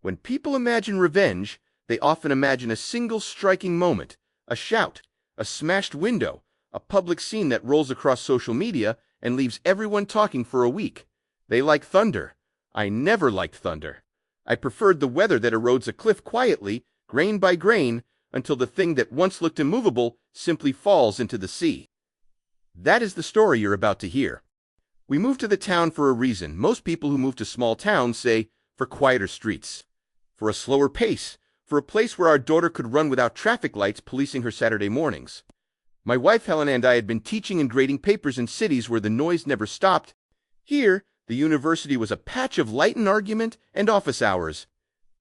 When people imagine revenge, they often imagine a single striking moment, a shout, a smashed window, a public scene that rolls across social media and leaves everyone talking for a week. They like thunder. I never liked thunder. I preferred the weather that erodes a cliff quietly, grain by grain, until the thing that once looked immovable simply falls into the sea. That is the story you're about to hear. We moved to the town for a reason. Most people who move to small towns say, for quieter streets, for a slower pace, for a place where our daughter could run without traffic lights policing her Saturday mornings. My wife Helen and I had been teaching and grading papers in cities where the noise never stopped. Here, the university was a patch of light and argument and office hours.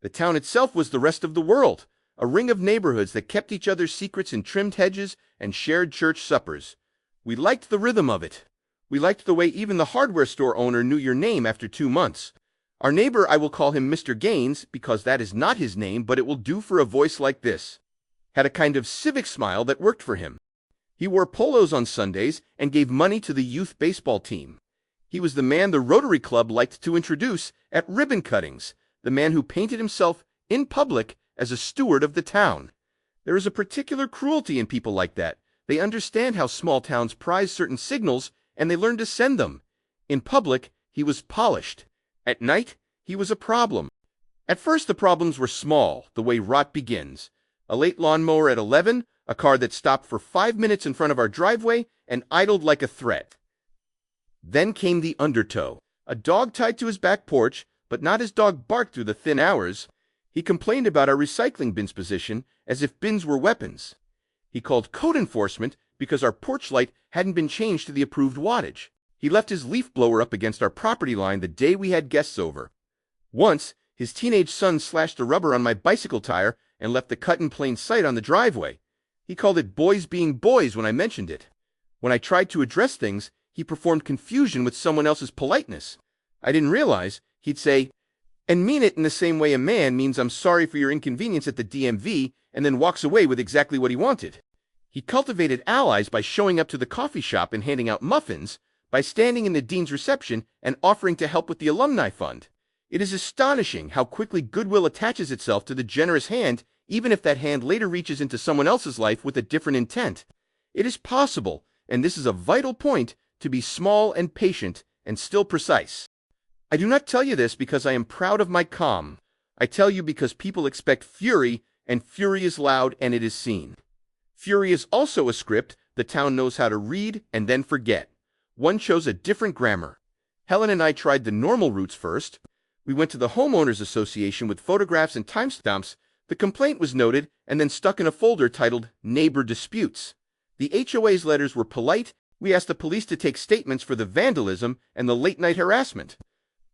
The town itself was the rest of the world, a ring of neighborhoods that kept each other's secrets in trimmed hedges and shared church suppers. We liked the rhythm of it. We liked the way even the hardware store owner knew your name after 2 months. Our neighbor, I will call him Mr. Gaines, because that is not his name, but it will do for a voice like this, had a kind of civic smile that worked for him. He wore polos on Sundays and gave money to the youth baseball team. He was the man the Rotary Club liked to introduce at ribbon cuttings, the man who painted himself in public as a steward of the town. There is a particular cruelty in people like that. They understand how small towns prize certain signals, and they learn to send them. In public, he was polished. At night, he was a problem. At first, the problems were small, the way rot begins. A late lawnmower at 11, a car that stopped for 5 minutes in front of our driveway and idled like a threat. Then came the undertow. A dog tied to his back porch, but not his dog barked through the thin hours. He complained about our recycling bins position as if bins were weapons. He called code enforcement because our porch light hadn't been changed to the approved wattage. He left his leaf blower up against our property line the day we had guests over. Once, his teenage son slashed the rubber on my bicycle tire and left the cut in plain sight on the driveway. He called it boys being boys when I mentioned it. When I tried to address things, he performed confusion with someone else's politeness. I didn't realize he'd say, and mean it in the same way a man means I'm sorry for your inconvenience at the DMV, and then walks away with exactly what he wanted. He cultivated allies by showing up to the coffee shop and handing out muffins, by standing in the dean's reception and offering to help with the alumni fund. It is astonishing how quickly goodwill attaches itself to the generous hand, even if that hand later reaches into someone else's life with a different intent. It is possible, and this is a vital point, to be small and patient and still precise. I do not tell you this because I am proud of my calm. I tell you because people expect fury, and fury is loud and it is seen. Fury is also a script the town knows how to read and then forget. One chose a different grammar. Helen and I tried the normal routes first. We went to the homeowners association with photographs and timestamps. The complaint was noted and then stuck in a folder titled Neighbor Disputes. The HOA's letters were polite. We asked the police to take statements for the vandalism and the late-night harassment.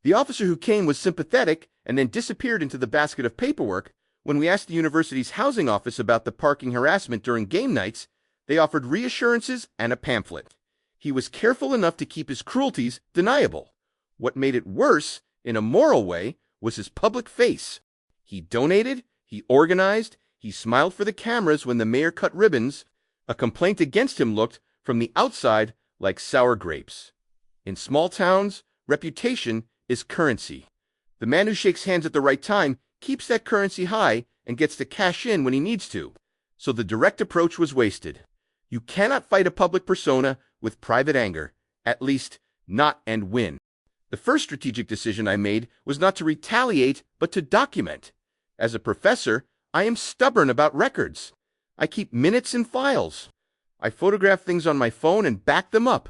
The officer who came was sympathetic and then disappeared into the basket of paperwork. When we asked the university's housing office about the parking harassment during game nights, they offered reassurances and a pamphlet. He was careful enough to keep his cruelties deniable. What made it worse, in a moral way, was his public face. He donated, he organized, he smiled for the cameras when the mayor cut ribbons. A complaint against him looked, from the outside, like sour grapes. In small towns, reputation is currency. The man who shakes hands at the right time keeps that currency high and gets to cash in when he needs to. So the direct approach was wasted. You cannot fight a public persona with private anger, at least not and win. The first strategic decision I made was not to retaliate, but to document. As a professor, I am stubborn about records. I keep minutes and files. I photograph things on my phone and back them up.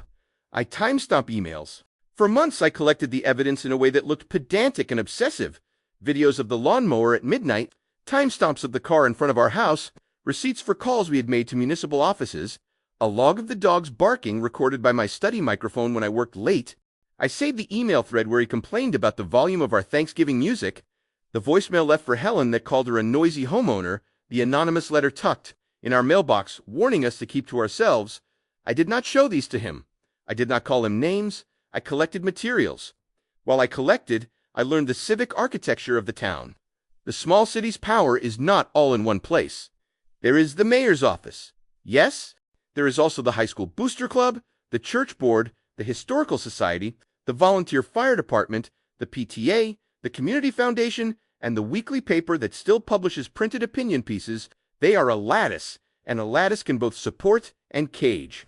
I timestamp emails. For months I collected the evidence in a way that looked pedantic and obsessive. Videos of the lawnmower at midnight, timestamps of the car in front of our house, receipts for calls we had made to municipal offices, a log of the dog's barking recorded by my study microphone when I worked late. I saved the email thread where he complained about the volume of our Thanksgiving music, the voicemail left for Helen that called her a noisy homeowner, the anonymous letter tucked in our mailbox warning us to keep to ourselves. I did not show these to him. I did not call him names. I collected materials. While I collected, I learned the civic architecture of the town. The small city's power is not all in one place. There is the mayor's office. Yes, there is also the high school booster club, the church board, the historical society, the volunteer fire department, the PTA, the community foundation, and the weekly paper that still publishes printed opinion pieces, they are a lattice, and a lattice can both support and cage.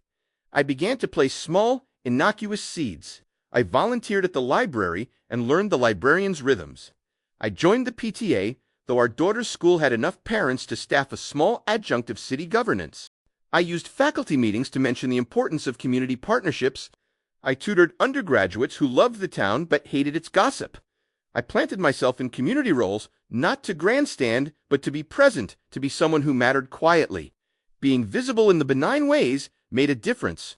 I began to place small, innocuous seeds. I volunteered at the library and learned the librarian's rhythms. I joined the PTA, though our daughter's school had enough parents to staff a small adjunct of city governance. I used faculty meetings to mention the importance of community partnerships. I tutored undergraduates who loved the town but hated its gossip. I planted myself in community roles, not to grandstand, but to be present, to be someone who mattered quietly. Being visible in the benign ways made a difference.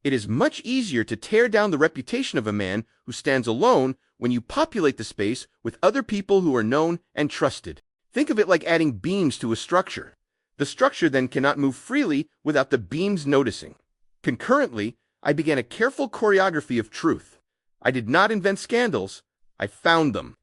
It is much easier to tear down the reputation of a man who stands alone when you populate the space with other people who are known and trusted. Think of it like adding beams to a structure. The structure then cannot move freely without the beams noticing. Concurrently, I began a careful choreography of truth. I did not invent scandals, I found them.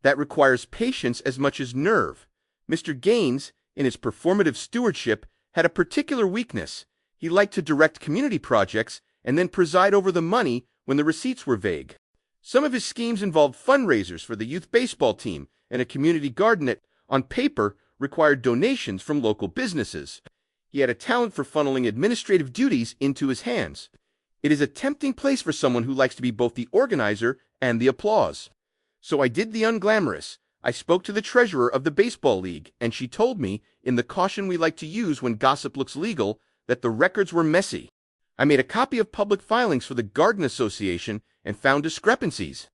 That requires patience as much as nerve. Mr. Gaines, in his performative stewardship, had a particular weakness. He liked to direct community projects and then preside over the money when the receipts were vague. Some of his schemes involved fundraisers for the youth baseball team and a community garden that, on paper, required donations from local businesses. He had a talent for funneling administrative duties into his hands. It is a tempting place for someone who likes to be both the organizer and the applause. So I did the unglamorous. I spoke to the treasurer of the baseball league, and she told me, in the caution we like to use when gossip looks legal, that the records were messy. I made a copy of public filings for the Garden Association and found discrepancies.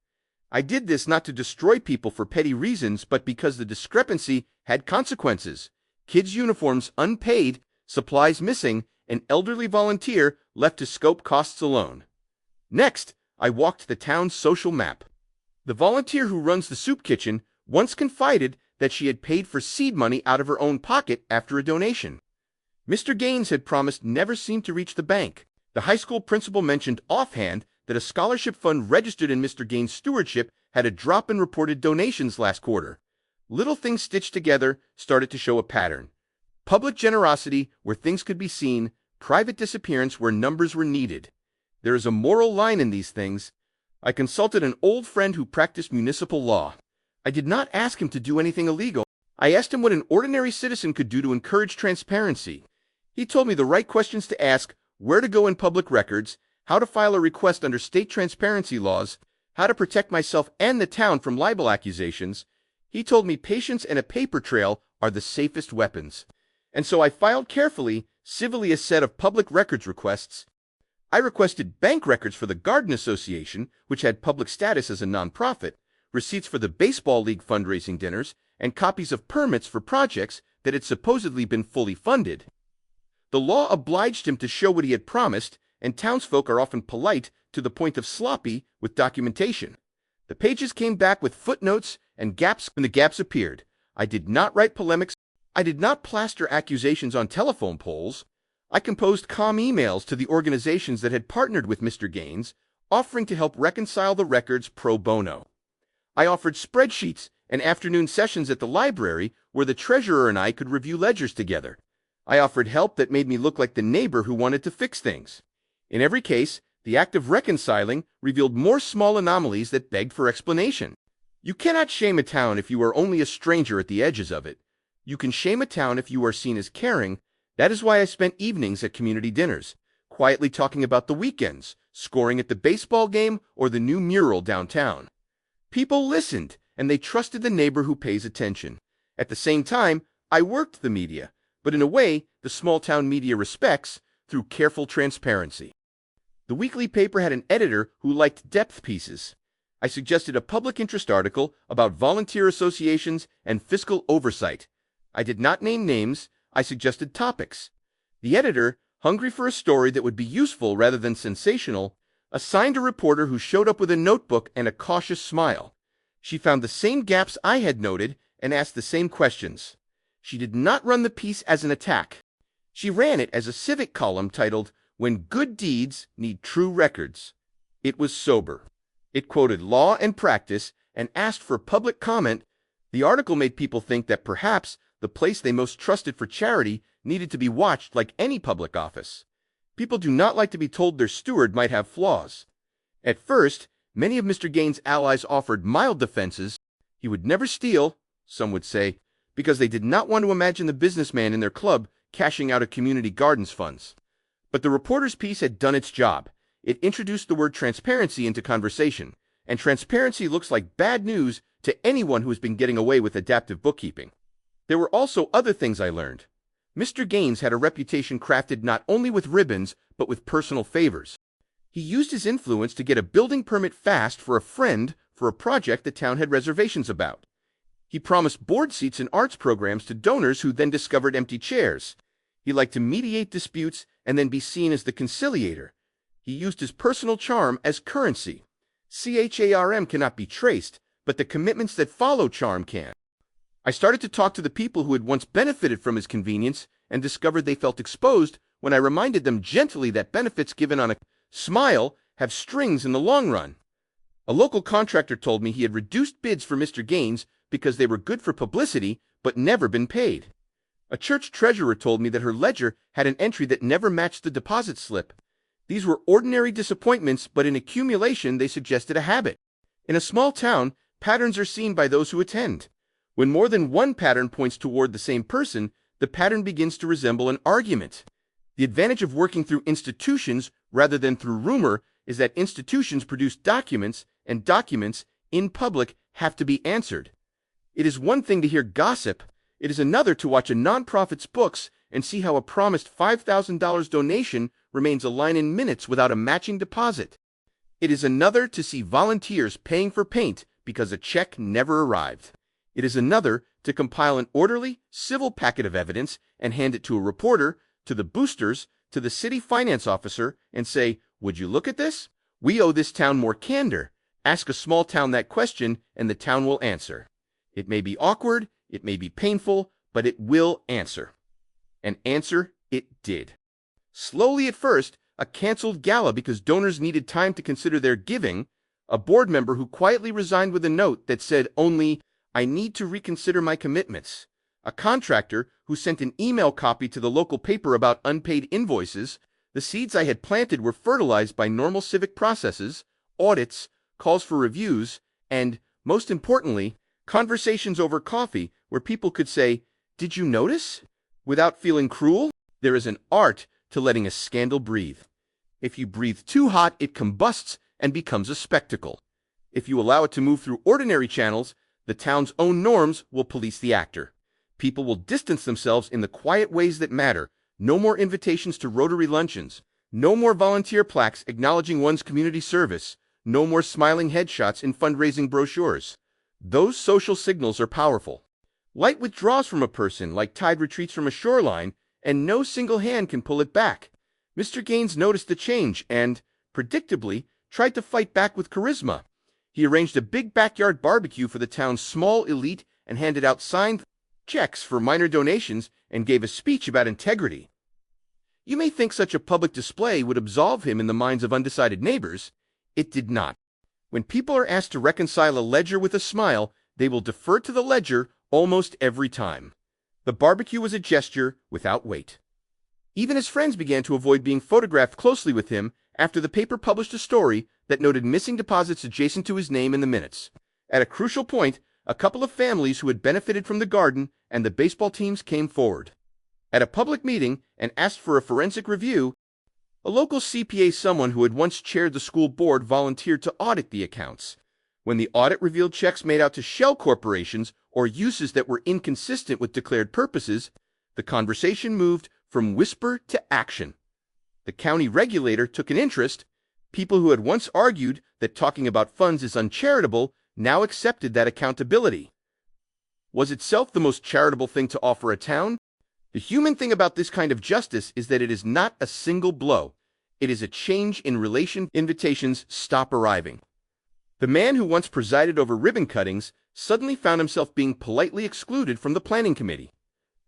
I did this not to destroy people for petty reasons, but because the discrepancy had consequences. Kids' uniforms unpaid, supplies missing, an elderly volunteer left to scope costs alone. Next, I walked the town's social map. The volunteer who runs the soup kitchen once confided that she had paid for seed money out of her own pocket after a donation. Mr. Gaines had promised never seemed to reach the bank. The high school principal mentioned offhand that a scholarship fund registered in Mr. Gaines' stewardship had a drop in reported donations last quarter. Little things stitched together started to show a pattern. Public generosity where things could be seen, private disappearance where numbers were needed. There is a moral line in these things. I consulted an old friend who practiced municipal law. I did not ask him to do anything illegal. I asked him what an ordinary citizen could do to encourage transparency. He told me the right questions to ask, where to go in public records, how to file a request under state transparency laws, how to protect myself and the town from libel accusations. He told me patience and a paper trail are the safest weapons. And so I filed carefully, civilly a set of public records requests. I requested bank records for the Garden Association, which had public status as a nonprofit, receipts for the baseball league fundraising dinners, and copies of permits for projects that had supposedly been fully funded. The law obliged him to show what he had promised, and townsfolk are often polite to the point of sloppy with documentation. The pages came back with footnotes and gaps when the gaps appeared. I did not write polemics. I did not plaster accusations on telephone poles. I composed calm emails to the organizations that had partnered with Mr. Gaines, offering to help reconcile the records pro bono. I offered spreadsheets and afternoon sessions at the library where the treasurer and I could review ledgers together. I offered help that made me look like the neighbor who wanted to fix things. In every case, the act of reconciling revealed more small anomalies that begged for explanation. You cannot shame a town if you are only a stranger at the edges of it. You can shame a town if you are seen as caring. That is why I spent evenings at community dinners, quietly talking about the weekends, scoring at the baseball game, or the new mural downtown. People listened, and they trusted the neighbor who pays attention. At the same time, I worked the media, but in a way the small-town media respects, through careful transparency. The weekly paper had an editor who liked depth pieces. I suggested a public interest article about volunteer associations and fiscal oversight. I did not name names, I suggested topics. The editor, hungry for a story that would be useful rather than sensational, assigned a reporter who showed up with a notebook and a cautious smile. She found the same gaps I had noted and asked the same questions. She did not run the piece as an attack. She ran it as a civic column titled, "When Good Deeds Need True Records." It was sober. It quoted law and practice and asked for public comment. The article made people think that perhaps the place they most trusted for charity needed to be watched like any public office. People do not like to be told their steward might have flaws. At first, many of Mr. Gaines' allies offered mild defenses. He would never steal, some would say, because they did not want to imagine the businessman in their club cashing out of community gardens funds. But the reporter's piece had done its job. It introduced the word transparency into conversation, and transparency looks like bad news to anyone who has been getting away with adaptive bookkeeping. There were also other things I learned. Mr. Gaines had a reputation crafted not only with ribbons, but with personal favors. He used his influence to get a building permit fast for a friend for a project the town had reservations about. He promised board seats in arts programs to donors who then discovered empty chairs. He liked to mediate disputes and then be seen as the conciliator. He used his personal charm as currency. CHARM cannot be traced, but the commitments that follow charm can. I started to talk to the people who had once benefited from his convenience and discovered they felt exposed when I reminded them gently that benefits given on a smile have strings in the long run. A local contractor told me he had reduced bids for Mr. Gaines because they were good for publicity but never been paid. A church treasurer told me that her ledger had an entry that never matched the deposit slip. These were ordinary disappointments, but in accumulation they suggested a habit. In a small town, patterns are seen by those who attend. When more than one pattern points toward the same person, the pattern begins to resemble an argument. The advantage of working through institutions rather than through rumor is that institutions produce documents, and documents, in public, have to be answered. It is one thing to hear gossip. It is another to watch a nonprofit's books and see how a promised $5,000 donation remains a line in minutes without a matching deposit. It is another to see volunteers paying for paint because a check never arrived. It is another to compile an orderly, civil packet of evidence and hand it to a reporter, to the boosters, to the city finance officer, and say, "Would you look at this? We owe this town more candor." Ask a small town that question, and the town will answer. It may be awkward, it may be painful, but it will answer. And answer it did. Slowly at first, a canceled gala because donors needed time to consider their giving, a board member who quietly resigned with a note that said only, "I need to reconsider my commitments," a contractor who sent an email copy to the local paper about unpaid invoices. The seeds I had planted were fertilized by normal civic processes, audits, calls for reviews, and, most importantly, conversations over coffee where people could say, "Did you notice?" without feeling cruel. There is an art to letting a scandal breathe. If you breathe too hot, it combusts and becomes a spectacle. If you allow it to move through ordinary channels, the town's own norms will police the actor. People will distance themselves in the quiet ways that matter. No more invitations to Rotary luncheons. No more volunteer plaques acknowledging one's community service. No more smiling headshots in fundraising brochures. Those social signals are powerful. Light withdraws from a person like tide retreats from a shoreline, and no single hand can pull it back. Mr. Gaines noticed the change and, predictably, tried to fight back with charisma. He arranged a big backyard barbecue for the town's small elite and handed out signed checks for minor donations and gave a speech about integrity. You may think such a public display would absolve him in the minds of undecided neighbors. It did not. When people are asked to reconcile a ledger with a smile, they will defer to the ledger almost every time. The barbecue was a gesture without weight. Even his friends began to avoid being photographed closely with him after the paper published a story that noted missing deposits adjacent to his name in the minutes. At a crucial point, a couple of families who had benefited from the garden and the baseball teams came forward. At a public meeting and asked for a forensic review, a local CPA, someone who had once chaired the school board, volunteered to audit the accounts. When the audit revealed checks made out to shell corporations or uses that were inconsistent with declared purposes, the conversation moved from whisper to action. The county regulator took an interest. People who had once argued that talking about funds is uncharitable now accepted that accountability was itself the most charitable thing to offer a town. The human thing about this kind of justice is that it is not a single blow. It is a change in relation. Invitations stop arriving. The man who once presided over ribbon cuttings suddenly found himself being politely excluded from the planning committee.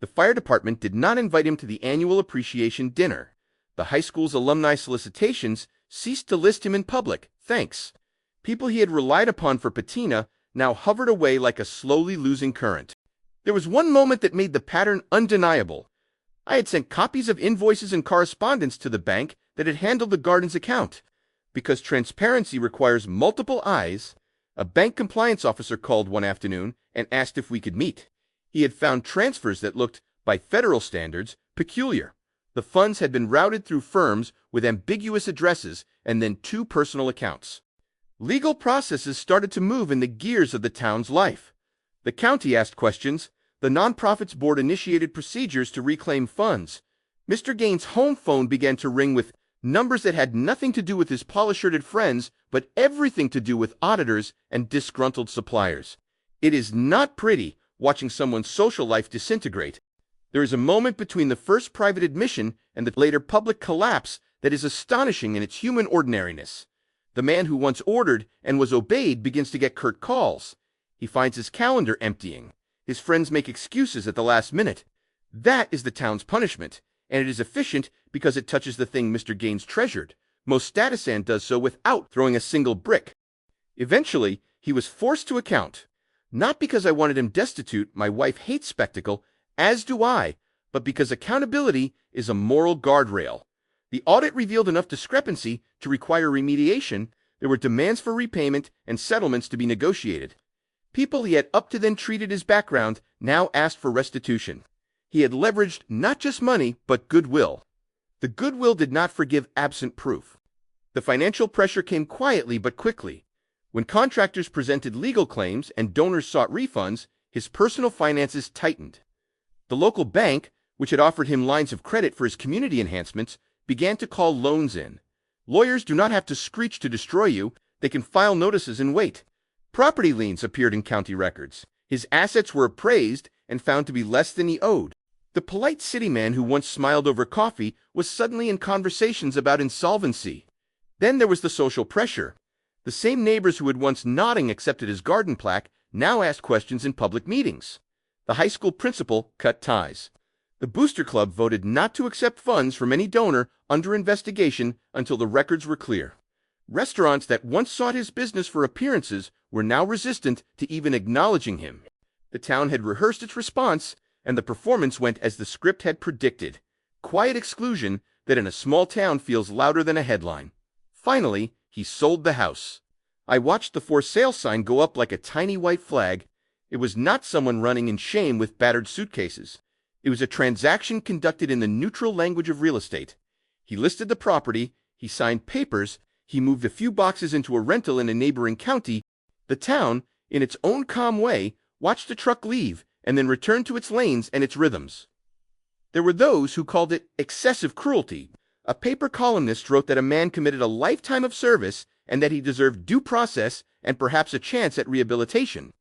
The fire department did not invite him to the annual appreciation dinner. The high school's alumni solicitations ceased to list him in public, thanks. People he had relied upon for patina now hovered away like a slowly losing current. There was one moment that made the pattern undeniable. I had sent copies of invoices and correspondence to the bank that had handled the garden's account. Because transparency requires multiple eyes, A bank compliance officer called one afternoon and asked if we could meet. He had found transfers that looked, by federal standards, peculiar. The funds had been routed through firms with ambiguous addresses and then 2 personal accounts. Legal processes started to move in the gears of the town's life. The county asked questions. The nonprofits board initiated procedures to reclaim funds. Mr. Gaines' home phone began to ring with numbers that had nothing to do with his polished friends, but everything to do with auditors and disgruntled suppliers. It is not pretty watching someone's social life disintegrate. There is a moment between the first private admission and the later public collapse that is astonishing in its human ordinariness. The man who once ordered and was obeyed begins to get curt calls. He finds his calendar emptying. His friends make excuses at the last minute. That is the town's punishment, and it is efficient because it touches the thing Mr. Gaines treasured. Most Statisan does so without throwing a single brick. Eventually, he was forced to account. Not because I wanted him destitute, my wife hates spectacle, as do I, but because accountability is a moral guardrail. The audit revealed enough discrepancy to require remediation. There were demands for repayment and settlements to be negotiated. People he had up to then treated as background now asked for restitution. He had leveraged not just money, but goodwill. The goodwill did not forgive absent proof. The financial pressure came quietly but quickly. When contractors presented legal claims and donors sought refunds, his personal finances tightened. The local bank, which had offered him lines of credit for his community enhancements, began to call loans in. Lawyers do not have to screech to destroy you. They can file notices and wait. Property liens appeared in county records. His assets were appraised and found to be less than he owed. The polite city man who once smiled over coffee was suddenly in conversations about insolvency. Then there was the social pressure. The same neighbors who had once nodding accepted his garden plaque now asked questions in public meetings. The high school principal cut ties. The Booster Club voted not to accept funds from any donor under investigation until the records were clear. Restaurants that once sought his business for appearances were now resistant to even acknowledging him. The town had rehearsed its response, and the performance went as the script had predicted. Quiet exclusion that in a small town feels louder than a headline. Finally, he sold the house. I watched the for sale sign go up like a tiny white flag. It was not someone running in shame with battered suitcases. It was a transaction conducted in the neutral language of real estate. He listed the property, he signed papers, he moved a few boxes into a rental in a neighboring county. The town, in its own calm way, watched the truck leave and then return to its lanes and its rhythms. There were those who called it excessive cruelty. A paper columnist wrote that a man committed a lifetime of service and that he deserved due process and perhaps a chance at rehabilitation.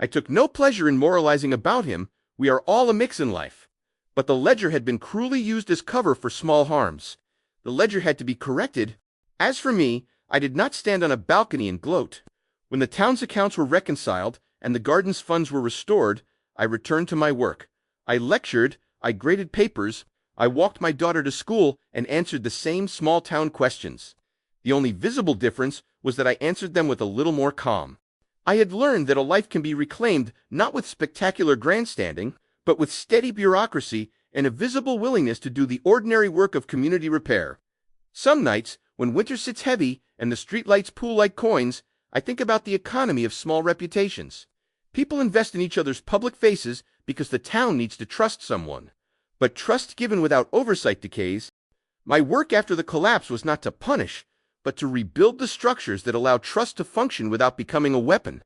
I took no pleasure in moralizing about him. We are all a mix in life. But the ledger had been cruelly used as cover for small harms. The ledger had to be corrected. As for me, I did not stand on a balcony and gloat. When the town's accounts were reconciled and the garden's funds were restored, I returned to my work. I lectured, I graded papers, I walked my daughter to school and answered the same small-town questions. The only visible difference was that I answered them with a little more calm. I had learned that a life can be reclaimed not with spectacular grandstanding, but with steady bureaucracy and a visible willingness to do the ordinary work of community repair. Some nights, when winter sits heavy and the streetlights pool like coins, I think about the economy of small reputations. People invest in each other's public faces because the town needs to trust someone. But trust given without oversight decays. My work after the collapse was not to punish, but to rebuild the structures that allow trust to function without becoming a weapon.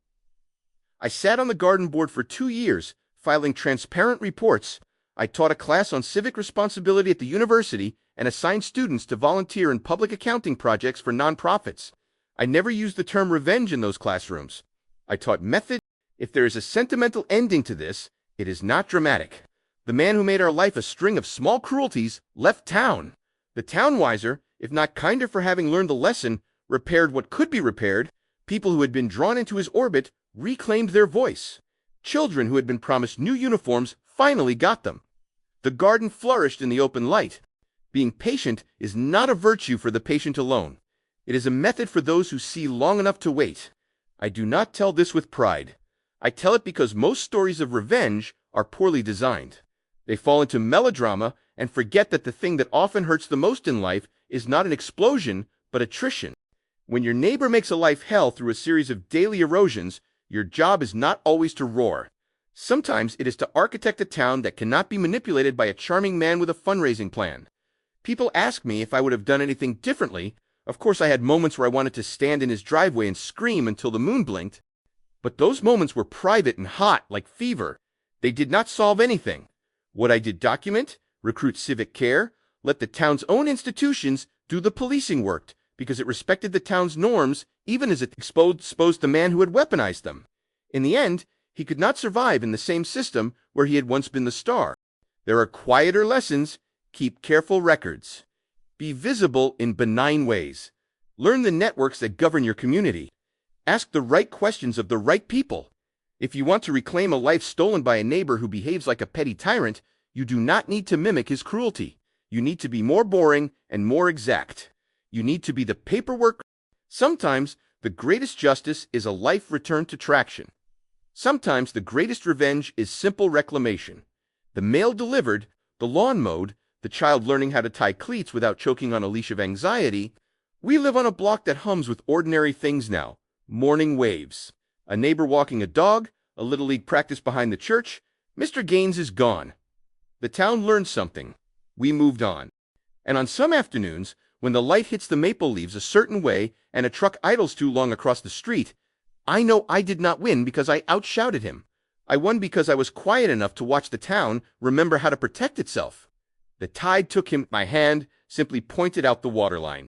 I sat on the garden board for 2 years, filing transparent reports. I taught a class on civic responsibility at the university and assigned students to volunteer in public accounting projects for nonprofits. I never used the term revenge in those classrooms. I taught method. If there is a sentimental ending to this, it is not dramatic. The man who made our life a string of small cruelties left town. The town wiser, if not kinder for having learned the lesson, repaired what could be repaired. People who had been drawn into his orbit reclaimed their voice. Children who had been promised new uniforms finally got them. The garden flourished in the open light. Being patient is not a virtue for the patient alone. It is a method for those who see long enough to wait. I do not tell this with pride. I tell it because most stories of revenge are poorly designed. They fall into melodrama and forget that the thing that often hurts the most in life is not an explosion, but attrition. When your neighbor makes a life hell through a series of daily erosions, your job is not always to roar. Sometimes it is to architect a town that cannot be manipulated by a charming man with a fundraising plan. People ask me if I would have done anything differently. Of course, I had moments where I wanted to stand in his driveway and scream until the moon blinked. But those moments were private and hot, like fever. They did not solve anything. What I did document, recruit civic care, let the town's own institutions do the policing work, because it respected the town's norms, even as it exposed the man who had weaponized them. In the end, he could not survive in the same system where he had once been the star. There are quieter lessons. Keep careful records. Be visible in benign ways. Learn the networks that govern your community. Ask the right questions of the right people. If you want to reclaim a life stolen by a neighbor who behaves like a petty tyrant, you do not need to mimic his cruelty. You need to be more boring and more exact. You need to be the paperwork. Sometimes the greatest justice is a life returned to traction. Sometimes the greatest revenge is simple reclamation. The mail delivered, the lawn mowed, the child learning how to tie cleats without choking on a leash of anxiety. We live on a block that hums with ordinary things now. Morning waves. A neighbor walking a dog, a Little League practice behind the church. Mr. Gaines is gone. The town learned something. We moved on. And on some afternoons, when the light hits the maple leaves a certain way and a truck idles too long across the street, I know I did not win because I outshouted him. I won because I was quiet enough to watch the town remember how to protect itself. The tide took him. My hand simply pointed out the waterline.